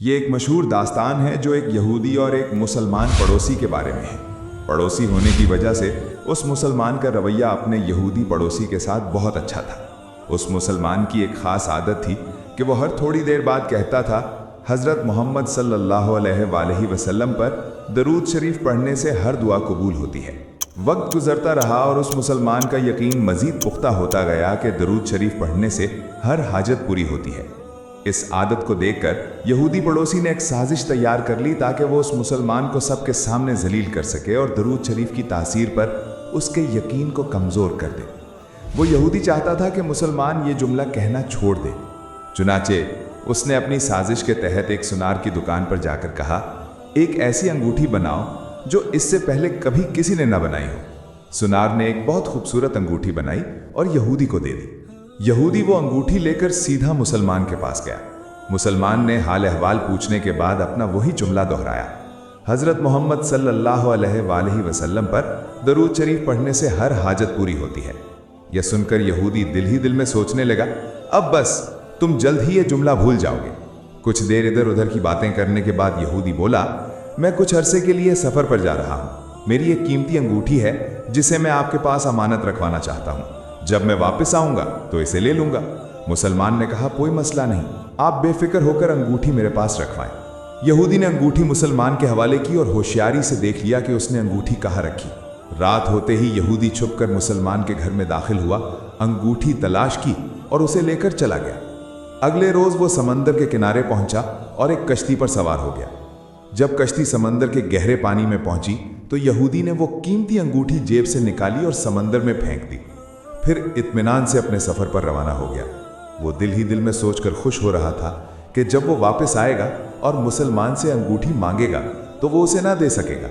ये एक मशहूर दास्तान है जो एक यहूदी और एक मुसलमान पड़ोसी के बारे में है। पड़ोसी होने की वजह से उस मुसलमान का रवैया अपने यहूदी पड़ोसी के साथ बहुत अच्छा था। उस मुसलमान की एक ख़ास आदत थी कि वो हर थोड़ी देर बाद कहता था, हज़रत मोहम्मद सल्लल्लाहु अलैहि वसल्लम पर दरूद शरीफ पढ़ने से हर दुआ कबूल होती है। वक्त गुजरता रहा और उस मुसलमान का यकीन मज़ीद पुख्ता होता गया कि दरूद शरीफ पढ़ने से हर हाजत पूरी होती है। इस आदत को देखकर यहूदी पड़ोसी ने एक साजिश तैयार कर ली ताकि वो उस मुसलमान को सबके सामने जलील कर सके और दरूद शरीफ की तासीर पर उसके यकीन को कमज़ोर कर दे। वो यहूदी चाहता था कि मुसलमान ये जुमला कहना छोड़ दे। चुनाचे उसने अपनी साजिश के तहत एक सुनार की दुकान पर जाकर कहा, एक ऐसी अंगूठी बनाओ जो इससे पहले कभी किसी ने न बनाई हो। सुनार ने एक बहुत खूबसूरत अंगूठी बनाई और यहूदी को दे दी। यहूदी वो अंगूठी लेकर सीधा मुसलमान के पास गया। मुसलमान ने हाल अहवाल पूछने के बाद अपना वही जुमला दोहराया, हज़रत मोहम्मद सल्लल्लाहु अलैहि वसल्लम पर दरूद शरीफ पढ़ने से हर हाजत पूरी होती है। यह सुनकर यहूदी दिल ही दिल में सोचने लगा, अब बस तुम जल्द ही ये जुमला भूल जाओगे। कुछ देर इधर उधर की बातें करने के बाद यहूदी बोला, मैं कुछ अरसे के लिए सफ़र पर जा रहा हूँ। मेरी एक कीमती अंगूठी है जिसे मैं आपके पास अमानत रखवाना चाहता हूँ। जब मैं वापस आऊँगा तो इसे ले लूँगा। मुसलमान ने कहा, कोई मसला नहीं, आप बेफिक्र होकर अंगूठी मेरे पास रखवाएं। यहूदी ने अंगूठी मुसलमान के हवाले की और होशियारी से देख लिया कि उसने अंगूठी कहाँ रखी। रात होते ही यहूदी छुपकर मुसलमान के घर में दाखिल हुआ, अंगूठी तलाश की और उसे लेकर चला गया। अगले रोज वो समंदर के किनारे पहुंचा और एक कश्ती पर सवार हो गया। जब कश्ती समंदर के गहरे पानी में पहुंची तो यहूदी ने वो कीमती अंगूठी जेब से निकाली और समंदर में फेंक दी। फिर इत्मीनान से अपने सफर पर रवाना हो गया। वो दिल ही दिल में सोचकर खुश हो रहा था कि जब वो वापस आएगा और मुसलमान से अंगूठी मांगेगा तो वो उसे ना दे सकेगा।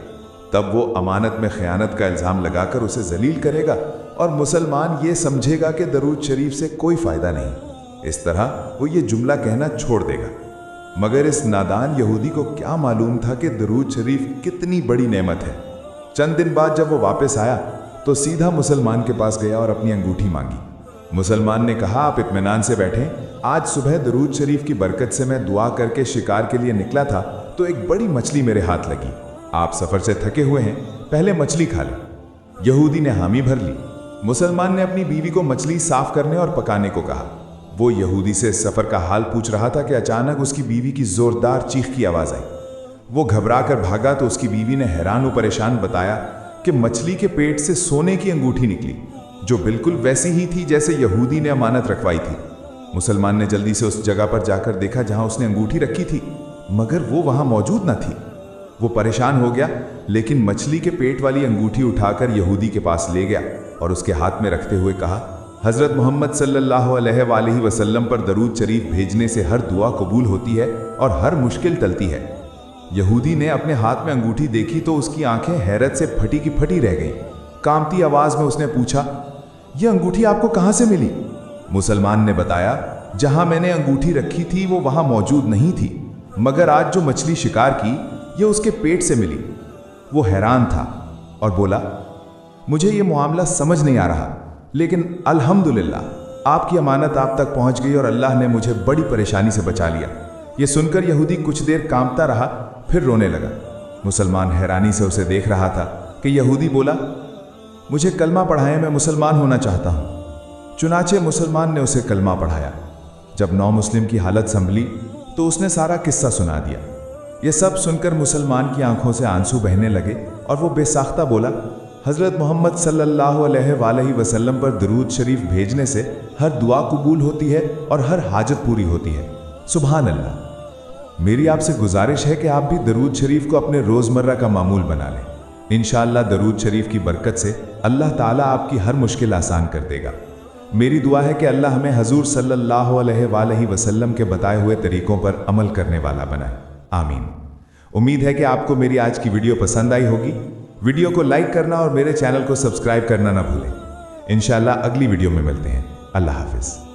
तब वो अमानत में खयानत का इल्ज़ाम लगाकर उसे जलील करेगा और मुसलमान ये समझेगा कि दरूद शरीफ से कोई फ़ायदा नहीं। इस तरह वो ये जुमला कहना छोड़ देगा। मगर इस नादान यहूदी को क्या मालूम था कि दरूद शरीफ कितनी बड़ी नेमत है। चंद दिन बाद जब वो वापस आया तो सीधा मुसलमान के पास गया और अपनी अंगूठी मांगी। मुसलमान ने कहा, आप इत्मीनान से बैठें, आज सुबह दरूद शरीफ की बरकत से मैं दुआ करके शिकार के लिए निकला था तो एक बड़ी मछली मेरे हाथ लगी। आप सफ़र से थके हुए हैं, पहले मछली खा लें। यहूदी ने हामी भर ली। मुसलमान ने अपनी बीवी को मछली साफ करने और पकाने को कहा। वो यहूदी से सफ़र का हाल पूछ रहा था कि अचानक उसकी बीवी की ज़ोरदार चीख की आवाज़ आई। वो घबरा कर भागा तो उसकी बीवी ने हैरान और परेशान बताया कि मछली के पेट से सोने की अंगूठी निकली, जो बिल्कुल वैसी ही थी जैसे यहूदी ने अमानत रखवाई थी। मुसलमान ने जल्दी से उस जगह पर जाकर देखा जहां उसने अंगूठी रखी थी, मगर वो वहां मौजूद न थी। वो परेशान हो गया, लेकिन मछली के पेट वाली अंगूठी उठाकर यहूदी के पास ले गया और उसके हाथ में रखते हुए कहा, हज़रत मोहम्मद सल्लल्लाहु अलैहि वसल्लम पर दरूद शरीफ भेजने से हर दुआ कबूल होती है और हर मुश्किल टलती है। यहूदी ने अपने हाथ में अंगूठी देखी तो उसकी आंखें हैरत से फटी की फटी रह गईं। कांपती आवाज़ में उसने पूछा, यह अंगूठी आपको कहाँ से मिली? मुसलमान ने बताया, जहाँ मैंने अंगूठी रखी थी वो वहाँ मौजूद नहीं थी, मगर आज जो मछली शिकार की यह उसके पेट से मिली। वो हैरान था और बोला, मुझे ये मामला समझ नहीं आ रहा, लेकिन अल्हम्दुलिल्लाह आपकी अमानत आप तक पहुँच गई और अल्लाह ने मुझे बड़ी परेशानी से बचा लिया। ये सुनकर यहूदी कुछ देर कांपता रहा, फिर रोने लगा। मुसलमान हैरानी से उसे देख रहा था कि यहूदी बोला, मुझे कलमा पढ़ाएं, मैं मुसलमान होना चाहता हूँ। चुनाचे मुसलमान ने उसे कलमा पढ़ाया। जब नौ मुस्लिम की हालत संभली तो उसने सारा किस्सा सुना दिया। ये सब सुनकर मुसलमान की आंखों से आंसू बहने लगे और वो बेसाख्ता बोला, हज़रत मोहम्मद सल्लल्लाहु अलैहि वसल्लम पर दरूद शरीफ भेजने से हर दुआ कबूल होती है और हर हाजत पूरी होती है। सुभान अल्लाह। मेरी आपसे गुजारिश है कि आप भी दरूद शरीफ को अपने रोज़मर्रा का मामूल बना लें। इंशाअल्लाह दरूद शरीफ की बरकत से अल्लाह ताला आपकी हर मुश्किल आसान कर देगा। मेरी दुआ है कि अल्लाह हमें हजूर सल्लल्लाहु अलैहि वसल्लम के बताए हुए तरीक़ों पर अमल करने वाला बनाए। आमीन। उम्मीद है कि आपको मेरी आज की वीडियो पसंद आई होगी। वीडियो को लाइक करना और मेरे चैनल को सब्सक्राइब करना ना भूलें। इंशाअल्लाह अगली वीडियो में मिलते हैं। अल्लाह हाफिज़।